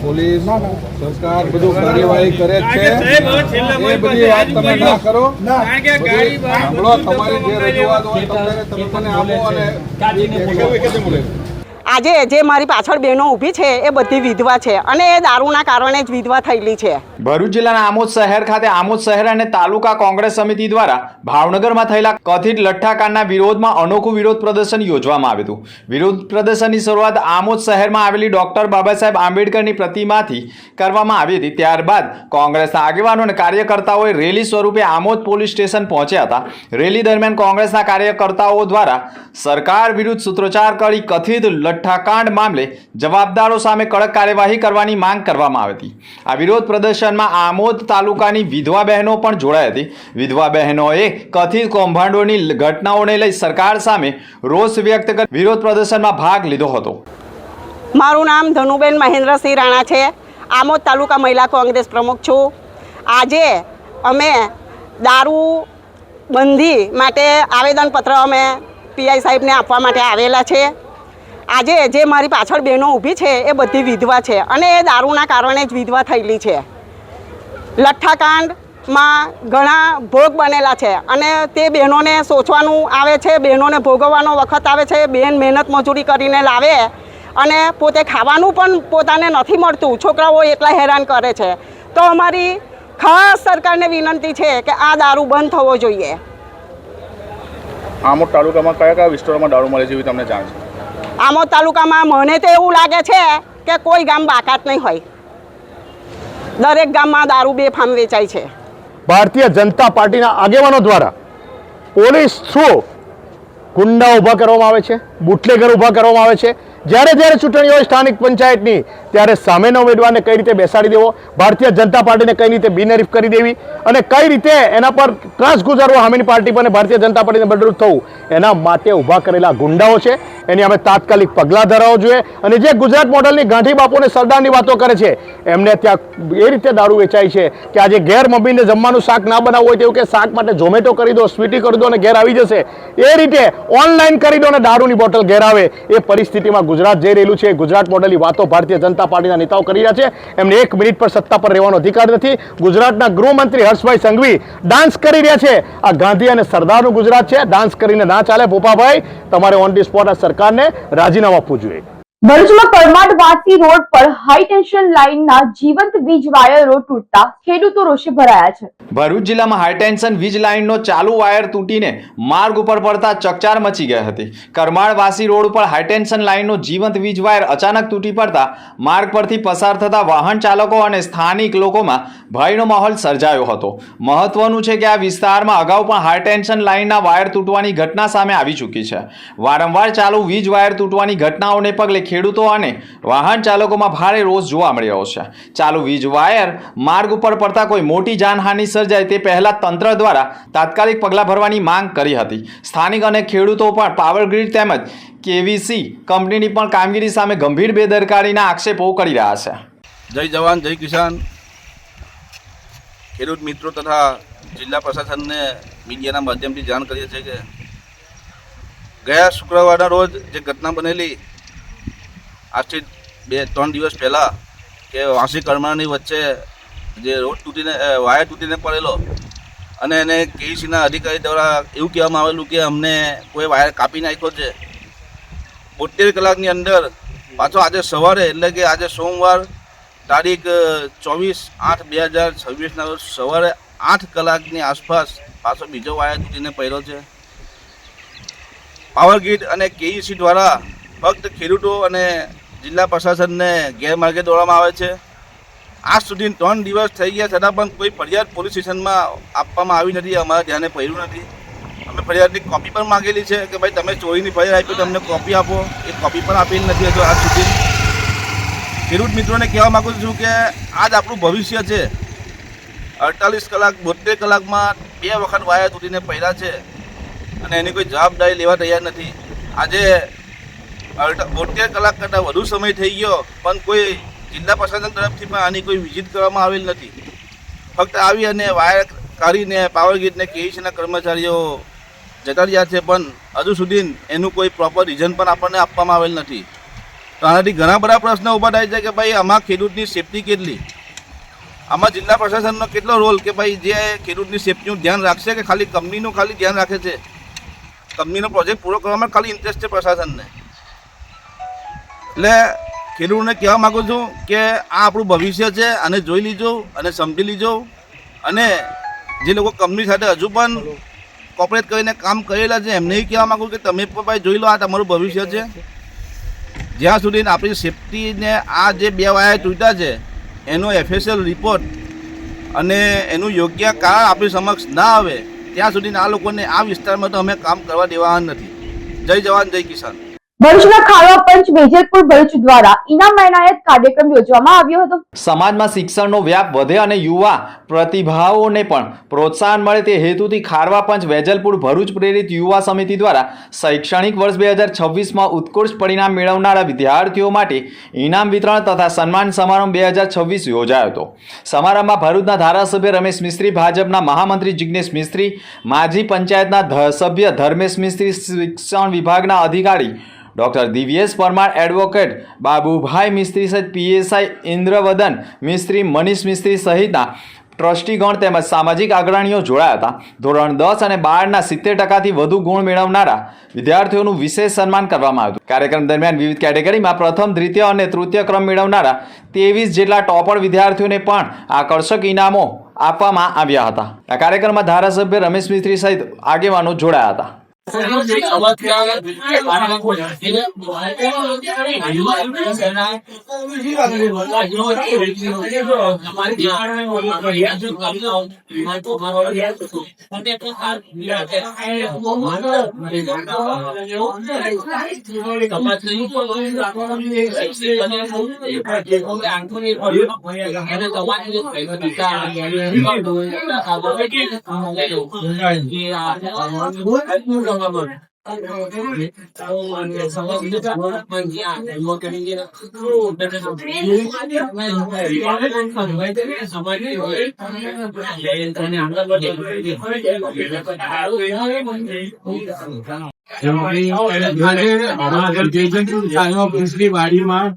પોલીસ સરકાર બધું કાર્યવાહી કરે છે એ બધી વાત તમે ના કરો. સાંભળો, તમારી જે રજૂઆત હોય તમે મને આપો અને આજે જે મારી પાછળ બહેનો ઊભી છે એ બધી વિધવા છે અને એ દારૂના કારણે જ વિધવા થયેલી છે. ભરૂચ જિલ્લાના આમોદ શહેર ખાતે આમોદ શહેર અને તાલુકા કોંગ્રેસ સમિતિ દ્વારા ભાવનગરમાં થયેલા કથિત લઠ્ઠાકાંડના વિરોધમાં અનોખું વિરોધ પ્રદર્શન યોજવામાં આવ્યું હતું. વિરોધ પ્રદર્શનની શરૂઆત આમોદ શહેરમાં આવેલી ડોક્ટર બાબાસાહેબ આંબેડકરની પ્રતિમાથી કરવામાં આવી હતી. ત્યારબાદ કોંગ્રેસના આગેવાનો અને કાર્યકર્તાઓએ રેલી સ્વરૂપે આમોદ પોલીસ સ્ટેશન પહોંચ્યા હતા. રેલી દરમિયાન કોંગ્રેસના કાર્યકર્તાઓ દ્વારા સરકાર વિરુદ્ધ સૂત્રોચ્ચાર કરી કથિત લઠ્ઠાકાંડ મામલે જવાબદારો સામે કડક કાર્યવાહી કરવાની માંગ કરવામાં આવી હતી. આ વિરોધ પ્રદર્શનમાં આમોદ તાલુકાની વિધવા બહેનો પણ જોડાઈ હતી. વિધવા બહેનોએ કથિત કૌભાંડોની ઘટનાઓને લઈ સરકાર સામે રોષ વ્યક્ત કરી વિરોધ પ્રદર્શનમાં ભાગ લીધો હતો. મારું નામ ધનુબેન મહેન્દ્રસિંહ રાણા છે. આમોદ તાલુકા મહિલા કોંગ્રેસ પ્રમુખ છું. આજે અમે દારૂ બંધી માટે આવેદનપત્ર અમે પીઆઈ સાહેબને આપવા માટે આવેલા છે. આજે જે મારી પાછળ બહેનો ઊભી છે એ બધી વિધવા છે અને એ દારૂના કારણે જ વિધવા થયેલી છે. લઠ્ઠાકાંડમાં ઘણા ભોગ બનેલા છે અને તે બહેનોને સોચવાનું આવે છે, બહેનોને ભોગવવાનો વખત આવે છે. બહેન મહેનત મજૂરી કરીને લાવે અને પોતે ખાવાનું પણ પોતાને નથી મળતું, છોકરાઓ એટલા હેરાન કરે છે. તો અમારી ખાસ સરકારને વિનંતી છે કે આ દારૂ બંધ થવો જોઈએ. આમોદ તાલુકામાં કયા કયા વિસ્તારોમાં દારૂ મળે છે એવી તમને જાણ છે? આમોદ તાલુકામાં મને તો એવું લાગે છે કે કોઈ ગામ બાકાત નહીં હોય. દરેક ગામમાં દારૂ બેફામ વેચાય છે. ભારતીય જનતા પાર્ટીના આગેવાનો દ્વારા પોલીસ થ્રુ ગુંડા ઊભા કરવામાં આવે છે, બુટલેગર ઊભા કરવામાં આવે છે. જ્યારે જ્યારે ચૂંટણી હોય સ્થાનિક પંચાયતની ત્યારે સામેના ઉમેદવારને કઈ રીતે બેસાડી દેવો, ભારતીય જનતા પાર્ટીને કઈ રીતે બિનહરીફ કરી દેવી અને કઈ રીતે એના પર ક્રાસ ગુજારવો સામેની પાર્ટી પર ભારતીય જનતા પાર્ટીને બદરૂપ થવું, એના માટે ઊભા કરેલા ગુંડાઓ છે. એની અમે તાત્કાલિક પગલાં ધરાવવા જોઈએ. અને જે ગુજરાત મોડલની ગાંધી બાપુને સરદારની વાતો કરે છે એમને ત્યાં એ રીતે દારૂ વેચાય છે કે આજે ઘેર મમ્મીને જમવાનું શાક ના બનાવવું હોય તેવું કે શાક માટે ઝોમેટો કરી દો, સ્વીટી કરી દો અને ઘેર આવી જશે. એ રીતે ઓનલાઈન કરી દો અને દારૂની બોટલ ઘેર આવે. એ પરિસ્થિતિમાં ગુજરાત જઈ રહેલું છે. ગુજરાત મોડલની વાતો ભારતીય જનતા પાર્ટીના નેતાઓ કરી રહ્યા છે. એમને 1 મિનિટ પર સત્તા પર રહેવાનો અધિકાર નથી. ગુજરાતના ગૃહમંત્રી હર્ષભાઈ સંઘવી ડાન્સ કરી રહ્યા છે. આ ગાંધી અને સરદારનું ગુજરાત છે. ડાન્સ કરીને ના ચાલે. ભોપાભાઈ, તમારે ઓન ધી સ્પોટ આ સરકારને રાજીનામું આપવું જોઈએ. ભરૂચમાં કરમાડ-વાસી રોડ પર હાઈ ટેન્શન લાઇનના જીવંત વીજ વાયરો તૂટતા ખેડૂતો રોષે ભરાયા છે. ભરૂચ જિલ્લામાં હાઈટેન્શન વીજ લાઇનનો ચાલુ વાયર તૂટીને માર્ગ ઉપર પડતા ચકચાર મચી ગઈ હતી. કરમાડ-વાસી રોડ ઉપર હાઈટેન્શન લાઇનનો જીવંત વીજ વાયર અચાનક તૂટી પડતા માર્ગ પરથી પસાર થતા વાહન ચાલકો અને સ્થાનિક લોકોમાં ભયનો માહોલ સર્જાયો હતો. મહત્વનું છે કે આ વિસ્તારમાં અગાઉ પણ હાઈટેન્શન લાઇનના વાયર તૂટવાની ઘટના સામે આવી ચૂકી છે. વારંવાર ચાલુ વીજ વાયર તૂટવાની ઘટનાઓને પગલે ખેડૂતો અને વાહન ચાલકોમાં ભારે રોષ જોવા મળી રહ્યો છે. ચાલુ વીજ વાયર માર્ગ ઉપર પડતા કોઈ મોટી જાનહાનિ સર્જાય તે પહેલા તંત્ર દ્વારા તાત્કાલિક પગલાં ભરવાની માંગ કરી હતી. સ્થાનિક અને ખેડૂતો પણ પાવર ગ્રીડ તેમજ કેવીસી કંપનીની પણ કામગીરી સામે ગંભીર બેદરકારીના આક્ષેપો કરી રહ્યા છે. જય જવાન જય કિસાન. ખેડૂત મિત્રો તથા જિલ્લા પ્રશાસનને મીડિયાના માધ્યમથી જાણ કરીએ છીએ કે ગયા શુક્રવારના રોજ જે ઘટના બનેલી આજથી 2-3 દિવસ પહેલાં કે વાંસી કરમાળની વચ્ચે જે રોડ તૂટીને વાયર તૂટીને પડેલો અને એને કેઈસીના અધિકારી દ્વારા એવું કહેવામાં આવેલું કે અમને કોઈ વાયર કાપી નાખ્યો છે. 72 કલાકની અંદર પાછો આજે સવારે એટલે કે આજે સોમવાર તારીખ 24/8/2026ના રોજ સવારે 8 કલાકની આસપાસ પાછો બીજો વાયર તૂટીને પડ્યો છે. પાવર ગ્રીડ અને કેઈસી દ્વારા ફક્ત ખેડૂતો અને જિલ્લા પ્રશાસનને ગેરમાર્ગે દોડવામાં આવે છે. આજ સુધી 3 દિવસ થઈ ગયા છતાં પણ કોઈ ફરિયાદ પોલીસ સ્ટેશનમાં આપવામાં આવી નથી. અમારા ધ્યાને પડ્યું નથી. અમે ફરિયાદની કોપી પણ માગેલી છે કે ભાઈ તમે ચોરીની ફરિયાદ આપી તો અમને કોપી આપો. એ કોપી પણ આપેલી નથી હજુ આજ સુધી. ખેડૂત મિત્રોને કહેવા માગું છું કે આજ આપણું ભવિષ્ય છે. 48 કલાક 72 કલાકમાં 2 વખત વાયર તૂટીને પડ્યા છે અને એની કોઈ જવાબદારી લેવા તૈયાર નથી. આજે 72 કલાક કરતાં વધુ સમય થઈ ગયો પણ કોઈ જિલ્લા પ્રશાસન તરફથી પણ આની કોઈ વિઝિટ કરવામાં આવેલ નથી. ફક્ત આવી અને વાયર કાઢીને પાવર ગ્રીડને કેઈસીના કર્મચારીઓ જતા રહ્યા છે પણ હજુ સુધી એનું કોઈ પ્રોપર રીઝન પણ આપણને આપવામાં આવેલ નથી. તો આનાથી ઘણા બધા પ્રશ્નો ઊભા થાય છે કે ભાઈ આમાં ખેડૂતની સેફટી કેટલી, આમાં જિલ્લા પ્રશાસનનો કેટલો રોલ કે ભાઈ જે ખેડૂતની સેફટીનું ધ્યાન રાખશે કે ખાલી કંપનીનું ખાલી ધ્યાન રાખે છે. કંપનીનો પ્રોજેક્ટ પૂરો કરવામાં ખાલી ઇન્ટરેસ્ટ છે પ્રશાસનને. એટલે ખેડૂતોને કહેવા માગું છું કે આ આપણું ભવિષ્ય છે, આને જોઈ લીજો અને સમજી લીજો. અને જે લોકો કંપની સાથે હજુ પણ કોપરેટ કરીને કામ કરેલા છે એમને કહેવા માગું કે તમે પણ ભાઈ જોઈ લો, આ તમારું ભવિષ્ય છે. જ્યાં સુધી આપણી સેફટીને આ જે 2 વાયર તૂટ્યા છે એનો FSL રિપોર્ટ અને એનું યોગ્ય કારણ આપણી સમક્ષ ના આવે ત્યાં સુધી આ લોકોને આ વિસ્તારમાં તો અમે કામ કરવા દેવાના નથી. જય જવાન જય કિસાન. ભરૂચના ખારવા પંચ વેજલપુર ભરૂચ દ્વારા ઇનામ એનાયત કાર્યક્રમ યોજવામાં આવ્યો હતો. સમાજમાં શિક્ષણનો વ્યાપ વધે અને યુવા પ્રતિભાઓને પણ પ્રોત્સાહન મળે તે હેતુથી ખારવા પંચ વેજલપુર ભરૂચ પ્રેરિત યુવા સમિતિ દ્વારા શૈક્ષણિક વર્ષ 2026માં ઉત્કૃષ્ટ પરિણામ મેળવનારા વિદ્યાર્થીઓ માટે ઇનામ વિતરણ તથા સન્માન સમારંભ 2026 યોજાયો હતો. સમારંભમાં ભરૂચના ધારાસભ્ય રમેશ મિસ્ત્રી, ભાજપના મહામંત્રી જિગ્નેશ મિસ્ત્રી, માજી પંચાયતના સભ્ય ધર્મેશ મિસ્ત્રી, શિક્ષણ વિભાગના અધિકારી ડોક્ટર દિવ્યેશ પરમાર, એડવોકેટ બાબુભાઈ મિસ્ત્રી સહિત પીએસઆઈ ઇન્દ્રવદન મિસ્ત્રી, મનીષ મિસ્ત્રી સહિતના ટ્રસ્ટીગણ તેમજ સામાજિક અગ્રણીઓ જોડાયા હતા. ધોરણ 10 અને 12ના 70%થી વધુ ગુણ મેળવનારા વિદ્યાર્થીઓનું વિશેષ સન્માન કરવામાં આવ્યું. કાર્યક્રમ દરમિયાન વિવિધ કેટેગરીમાં પ્રથમ, દ્વિતીય અને તૃતીય ક્રમ મેળવનારા 23 જેટલા ટોપર વિદ્યાર્થીઓને પણ આકર્ષક ઇનામો આપવામાં આવ્યા હતા. આ કાર્યક્રમમાં ધારાસભ્ય રમેશ મિસ્ત્રી સહિત આગેવાનો જોડાયા હતા. વાડીમાં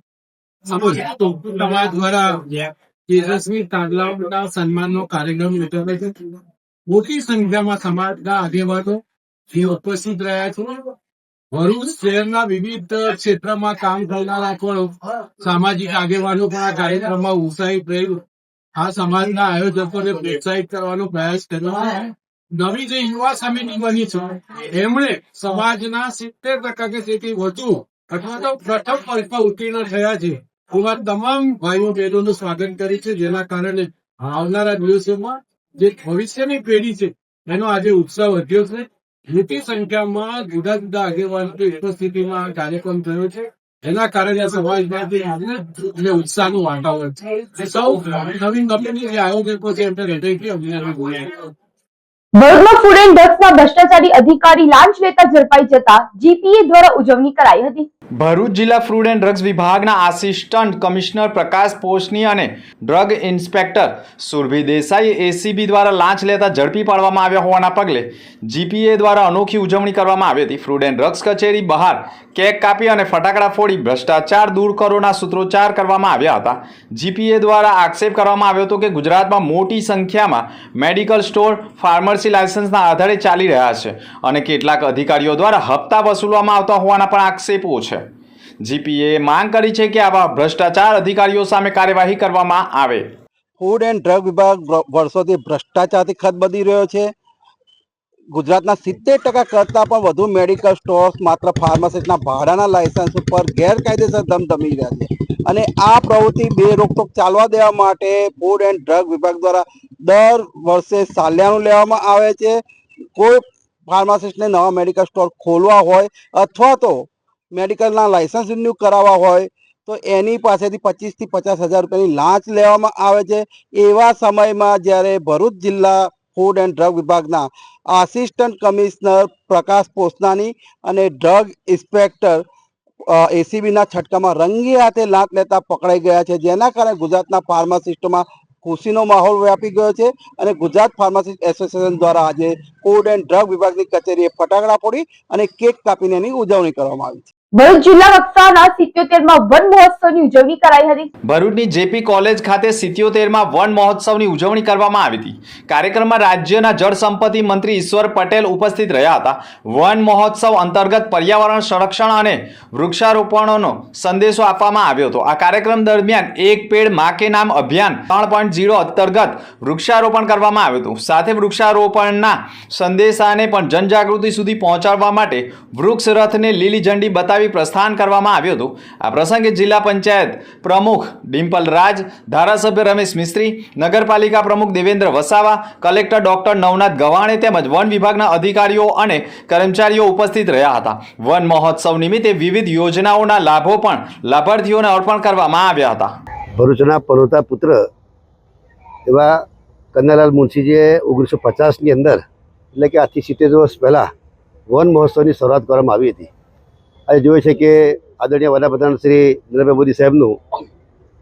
તમારા દ્વારા તેજસ્વી તાંડલાઓના સન્માનનો કાર્યક્રમ યોજાયો છે. મોટી સંખ્યામાં સમાજના આગેવાનો જે ઉપસ્થિત રહ્યા છે. ભરૂચ શહેરના વિવિધ ક્ષેત્રમાં કામ કરનારા પણ સામાજિક આગેવાનો પણ આ કાર્યક્રમમાં ઉત્સાહિત રહી આ સમાજના આયોજકોને પ્રોત્સાહિત કરવાનો પ્રયાસ કર્યો. નવી જે યુવા સમિતિ બની છે એમણે સમાજના 70% કે તેથી વધુ અથવા તો પ્રથમ વર્ષમાં ઉત્તીર્ણ થયા છે એવા તમામ ભાઈઓ બહેનોનું સ્વાગત કરી છે, જેના કારણે આવનારા દિવસોમાં જે ભવિષ્યની પેઢી છે એનો આજે ઉત્સાહ વધ્યો છે. મોટી સંખ્યામાં જુદા જુદા આગેવાનોની ઉપસ્થિતિમાં કાર્યક્રમ થયો છે, એના કારણે સમાજમાંથી ઉત્સાહનું વાતાવરણ છે. સૌ નવીન કંપની જે આયોજકો છે એમને હૃદયથી અભિનંદન બોલ્યા. ભરૂચમાં ફૂડ એન્ડ ડ્રગ્સના ભ્રષ્ટાચારી અધિકારી લાંચ લેતા ઝડપાઈ જતા જીપીએ દ્વારા ઉજવણી કરાઈ હતી. ભરૂચ જિલ્લા ફૂડ એન્ડ ડ્રગ્સ વિભાગના આસિસ્ટન્ટ કમિશનર પ્રકાશ પોશની અને drug inspector Surabhi Desai ACB દ્વારા લાંચ લેતા ઝડપી પાડવામાં આવ્યા હોવાના પગલે જીપીએ દ્વારા અનોખી ઉજવણી કરવામાં આવી હતી. ફૂડ એન્ડ ડ્રગ્સ કચેરી બહાર કેક કાપી અને ફટાકડા ફોડી ભ્રષ્ટાચાર દૂર કરોના સૂત્રોચ્ચાર કરવામાં આવ્યા હતા. જીપીએ દ્વારા આક્ષેપ કરવામાં આવ્યો હતો કે ગુજરાતમાં મોટી સંખ્યામાં મેડિકલ સ્ટોર ફાર્મસી લાયસન્સના આધારે ચાલી રહ્યા છે અને કેટલાક અધિકારીઓ દ્વારા હપ્તા વસૂલવામાં આવતા હોવાના પણ આક્ષેપો છે. જીપીએ માંગ કરી છે કે આવા ભ્રષ્ટાચાર અધિકારીઓ સામે કાર્યવાહી કરવામાં આવે. ફૂડ એન્ડ ડ્રગ વિભાગ વર્ષોથી ભ્રષ્ટાચારથી ખતબદી રહ્યો છે. ગુજરાતના 70% કરતાં પણ વધુ મેડિકલ સ્ટોર્સ માત્ર ફાર્માસિસ્ટના ભાડાના લાયસન્સ ઉપર ગેરકાયદેસર ધમધમી રહ્યા છે અને આ પ્રવૃત્તિ બે રોકટોક ચાલવા દેવા માટે ફૂડ એન્ડ ડ્રગ વિભાગ દ્વારા દર વર્ષે સાલિયાનું લેવામાં આવે છે. કોઈ ફાર્માસિસ્ટને નવા મેડિકલ સ્ટોર ખોલવા હોય અથવા તો મેડિકલના લાયસન્સ રિન્યૂ કરાવવા હોય તો એની પાસેથી 25,000 થી 50,000 રૂપિયાની લાંચ લેવામાં આવે છે. એવા સમયમાં જ્યારે ભરૂચ જિલ્લા ફૂડ એન્ડ ડ્રગ વિભાગના આસિસ્ટન્ટ કમિશનર પ્રકાશ પોસનાની અને ડ્રગ ઇન્સ્પેક્ટર એસીબીના છટકામાં રંગી હાથે લાંચ લેતા પકડાઈ ગયા છે, જેના કારણે ગુજરાતના ફાર્માસિસ્ટોમાં ખુશીનો માહોલ વ્યાપી ગયો છે અને ગુજરાત ફાર્માસિસ્ટ એસોસિએશન દ્વારા આજે ફૂડ એન્ડ ડ્રગ વિભાગની કચેરીએ ફટાકડા ફોડી અને કેક કાપીને એની ઉજવણી કરવામાં આવી છે. ભરૂચ જિલ્લા કક્ષાના 77માં વન મહોત્સવની ઉજવણી કરાઈ હતી. ભરૂચની જેપી કોલેજ ખાતે 77માં વન મહોત્સવની ઉજવણી કરવામાં આવી હતી. કાર્યક્રમમાં રાજ્યના જળ સંપત્તિ મંત્રી ઈશ્વર પટેલ ઉપસ્થિત રહ્યા હતા. વન મહોત્સવ અંતર્ગત પર્યાવરણ સંરક્ષણ અને વૃક્ષારોપણનો સંદેશો આપવામાં આવ્યો હતો. આ કાર્યક્રમ દરમિયાન એક પેડ માં કે નામ અભિયાન 3.0 અંતર્ગત વૃક્ષારોપણ કરવામાં આવ્યું હતું. સાથે વૃક્ષારોપણના સંદેશાને પણ જનજાગૃતિ સુધી પહોંચાડવા માટે વૃક્ષ રથને લીલી ઝંડી બતાવી બિરદાવી પ્રસ્થાન કરવામાં આવ્યું હતું. આ પ્રસંગે જિલ્લા પંચાયત પ્રમુખ ડિમ્પલ રાજ, ધારાસભ્ય રમેશ મિસ્ત્રી, નગરપાલિકા પ્રમુખ દેવેન્દ્ર વસાવા, કલેક્ટર ડોક્ટર નવનાથ ગવાણે તેમજ વન વિભાગના અધિકારીઓ અને કર્મચારીઓ ઉપસ્થિત રહ્યા હતા. વન મહોત્સવ નિમિત્તે વિવિધ યોજનાઓના લાભો પણ લાભાર્થીઓને અર્પણ કરવામાં આવ્યા હતા. ભરૂચના પનોતા પુત્ર એવા કનૈયાલાલ મુનશીજીએ 1950ની અંદર એટલે કે આજથી 70 વર્ષ પહેલાં વન મહોત્સવની શરૂઆત કરવામાં આવી હતી. આજે જોઈએ છે કે આદરણીય વડાપ્રધાન શ્રી નરેન્દ્ર મોદી સાહેબનું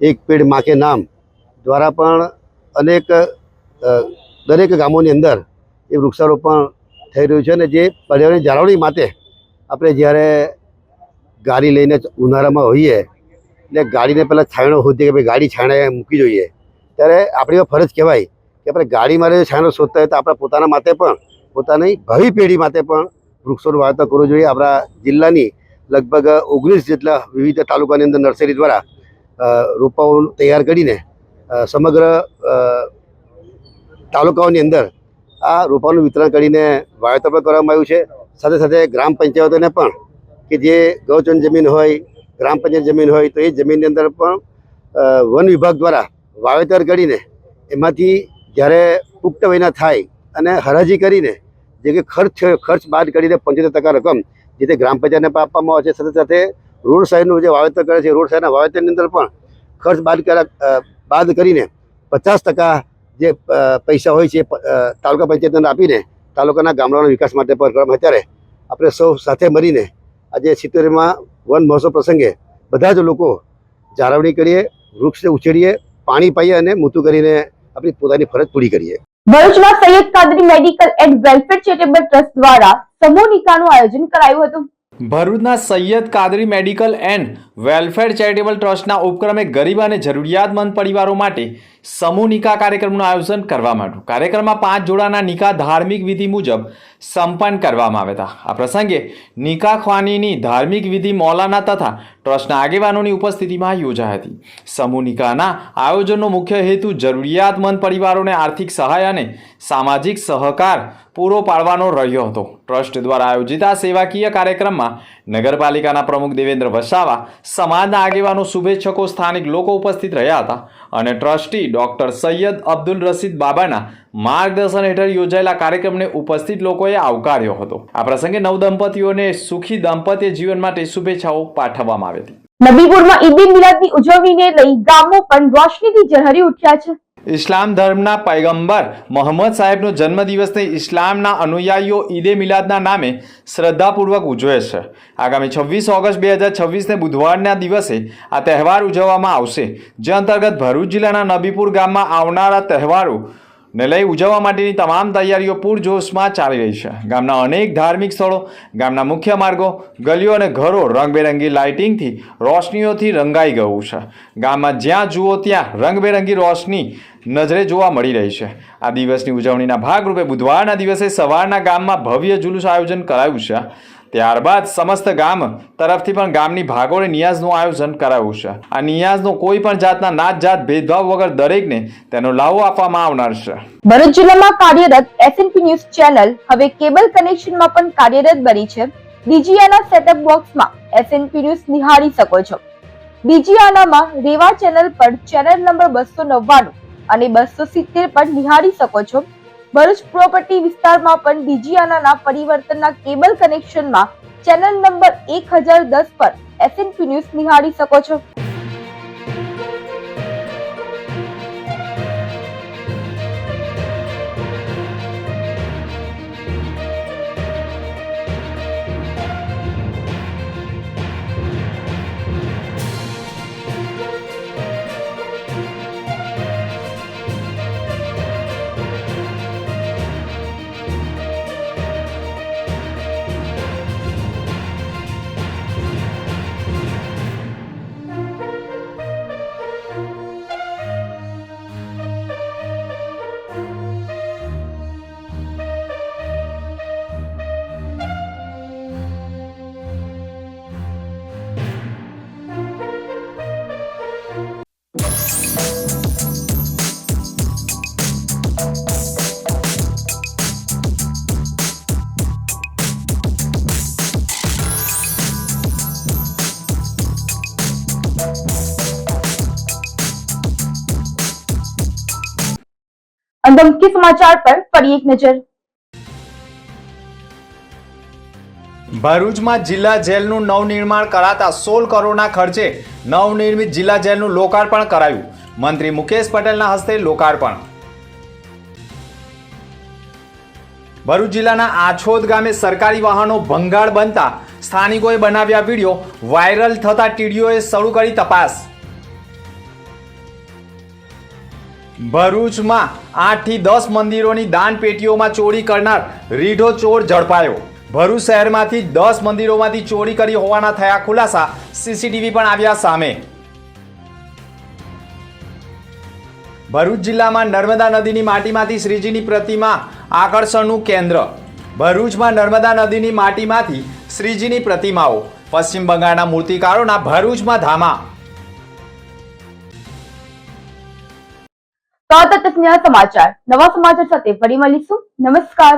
એક પેડ માં કે નામ દ્વારા પણ અનેક દરેક ગામોની અંદર એ વૃક્ષારોપણ થઈ રહ્યું છે. અને જે પર્યાવરણની જાળવણી માટે આપણે જ્યારે ગાડી લઈને ઉનાળામાં હોઈએ એટલે ગાડીને પહેલાં છાંયડો શોધીએ કે ભાઈ ગાડી છાંયડે મૂકી જોઈએ, ત્યારે આપણી ફરજ કહેવાય કે આપણે ગાડીમાં છાંયડો શોધતા હોય તો આપણા પોતાના માટે પણ પોતાની ભાવિ પેઢી માટે પણ વૃક્ષોનું વાવેતર કરવું જોઈએ. આપણા જિલ્લાની લગભગ 19 જેટલા વિવિધ તાલુકાની અંદર નર્સરી દ્વારા રોપાઓ તૈયાર કરીને સમગ્ર તાલુકાઓની અંદર આ રોપાઓનું વિતરણ કરીને વાવેતર પણ કરવામાં આવ્યું છે. સાથે સાથે ગ્રામ પંચાયતોને પણ કે જે ગૌચર જમીન હોય, ગ્રામ પંચાયત જમીન હોય તો એ જમીનની અંદર પણ વન વિભાગ દ્વારા વાવેતર કરીને એમાંથી જ્યારે પુખ્ત વયના થાય અને હરાજી કરીને જે કે ખર્ચ બાદ કરીને 75% રકમ જે તે ગ્રામ પંચાયતને પણ આપવામાં આવે છે. સાથે સાથે રોડ સાઈડનું જે વાવેતર કરે છે રોડ સાઈડના વાવેતરની અંદર પણ ખર્ચ બાદ કરીને 50% જે પૈસા હોય છે તાલુકા પંચાયતને આપીને તાલુકાના ગામડાના વિકાસ માટે પણ કરવામાં. અત્યારે આપણે સૌ સાથે મળીને આજે 70માં વન મહોત્સવ પ્રસંગે બધા જ લોકો જાળવણી કરીએ, વૃક્ષને ઉછેરીએ, પાણી પાઈએ અને મોટું કરીને આપણી પોતાની ફરજ પૂરી કરીએ. ભરૂચમાં Sayyed Qadri medical and welfare charitable trust દ્વારા સમૂહ નિકાહનું આયોજન કરાયું હતું. ભરૂચના Sayyed Qadri medical and welfare charitable ટ્રસ્ટના ઉપક્રમે ગરીબ અને જરૂરિયાતમંદ પરિવારો માટે સમૂહ નિકાહ કાર્યક્રમનું આયોજન કરવામાં આવ્યું. કાર્યક્રમમાં 5 જોડાના નિકાહ ધાર્મિક વિધિ મુજબ સંપન્ન કરવામાં આવ્યા હતા. આ પ્રસંગે નિકાહ ખ્વાનીની ધાર્મિક વિધિ મૌલાના તથા ટ્રસ્ટના આગેવાનોની ઉપસ્થિતિમાં યોજાઈ હતી. સમૂહ નિકાહના આયોજનનો મુખ્ય હેતુ જરૂરિયાતમંદ પરિવારોને આર્થિક સહાય અને સામાજિક સહકાર પૂરો પાડવાનો રહ્યો હતો. ટ્રસ્ટ દ્વારા આયોજિત આ સેવાકીય કાર્યક્રમમાં નગરપાલિકાના પ્રમુખ દેવેન્દ્ર વસાવા, સમાજના આગેવાનો, શુભેચ્છકો, સ્થાનિક લોકો ઉપસ્થિત રહ્યા હતા અને ટ્રસ્ટી ડોક્ટર સૈયદ અબ્દુલ રશીદ બાબાના માર્ગદર્શન હેઠળ યોજાયેલા કાર્યક્રમને ઉપસ્થિત લોકોએ આવકાર્યો હતો. આ પ્રસંગે નવદંપતીઓને સુખી દાંપત્ય જીવન માટે શુભેચ્છાઓ પાઠવવામાં આવી હતી. નબીપુરમાં ઈદ મિલાદની ઉજવણીને લઈ ગામો પણ રોશનીથી ઝળહળી ઉઠ્યા છે. ઇસ્લામ ધર્મના પૈગંબર મોહમ્મદ સાહેબનો જન્મદિવસને ઇસ્લામના અનુયાયીઓ ઈદે મિલાદના નામે શ્રદ્ધાપૂર્વક ઉજવે છે. આગામી 26 ઓગસ્ટ 2026ને બુધવારના દિવસે આ તહેવાર ઉજવવામાં આવશે, જે અંતર્ગત ભરૂચ જિલ્લાના નબીપુર ગામમાં આવનારા તહેવારોને લઈ ઉજવવા માટેની તમામ તૈયારીઓ પૂરજોશમાં ચાલી રહી છે. ગામના અનેક ધાર્મિક સ્થળો, ગામના મુખ્ય માર્ગો, ગલીઓ અને ઘરો રંગબેરંગી લાઇટિંગથી રોશનીઓથી રંગાઈ ગયું છે. ગામમાં જ્યાં જુઓ ત્યાં રંગબેરંગી રોશની નજરે જોવા મળી રહી છે. આ દિવસની ઉજવણીના ભાગરૂપે બુધવારના દિવસે સવારના ગામમાં ભવ્ય જુલુસ આયોજન કરાયું છે. ત્યારબાદ સમસ્ત ગામ તરફથી પણ ગામની ભાગોળે નિયાઝનું આયોજન કરાયું છે. આ નિયાઝનો કોઈ પણ જાતના નાત જાત ભેદભાવ વગર દરેકને તેનો લાવો આપવામાં આવનાર છે. ભરૂચ જિલ્લામાં કાર્યરત એસએનપી ન્યૂઝ ચેનલ હવે કેબલ કનેક્શનમાં પણ કાર્યરત બની છે. ડીજીઆના સેટઅપ બોક્સમાં એસએનપી ન્યૂઝ નિહાળી શકો છો. ડીજીઆનામાં રેવા ચેનલ પર ચેનલ નંબર 299 અને 270 પર નિહાળી શકો છો. ભરૂચ પ્રોપર્ટી વિસ્તારમાં પણ ડીજીઆનાના પરિવર્તનના કેબલ કનેક્શનમાં ચેનલ નંબર 1010 પર એસએનપી ન્યૂઝ નિહાળી શકો છો. અંદમકી સમાચાર પર ફરી એક નજર। ભરૂચમાં જિલ્લા જેલનું નવનિર્માણ કરાતા 16 કરોડના ખર્ચે નવનિર્મિત જિલ્લા જેલનું લોકાર્પણ કરાયું। મંત્રી મુકેશ પટેલના હસ્તે લોકાર્પણ। ભરૂચ જિલ્લાના આછોદ ગામે સરકારી વાહનો ભંગાર બનતા સ્થાનિકોએ બનાવ્યા વિડીયો વાયરલ થતા ટીડીઓએ શરૂ કરી તપાસ। ભરૂચમાં 8 થી 10 મંદિરોની દાન પેટીઓમાં ચોરી કરનાર રીઢો ચોર ઝડપાયો। ભરૂચ શહેરમાંથી 10 મંદિરોમાંથી ચોરી કરી હોવાના થયા ખુલાસા। સીસીટીવી પણ આવ્યા સામે। ભરૂચ જિલ્લામાં નર્મદા નદીની માટીમાંથી શ્રીજીની પ્રતિમા આકર્ષણનું કેન્દ્ર। ભરૂચમાં નર્મદા નદીની માટીમાંથી શ્રીજીની પ્રતિમાઓ। પશ્ચિમ બંગાળના મૂર્તિકારોના ભરૂચમાં ધામા। તો આ હતા સમાચાર। નવા સમાચાર સાથે ફરી મળીશું। નમસ્કાર।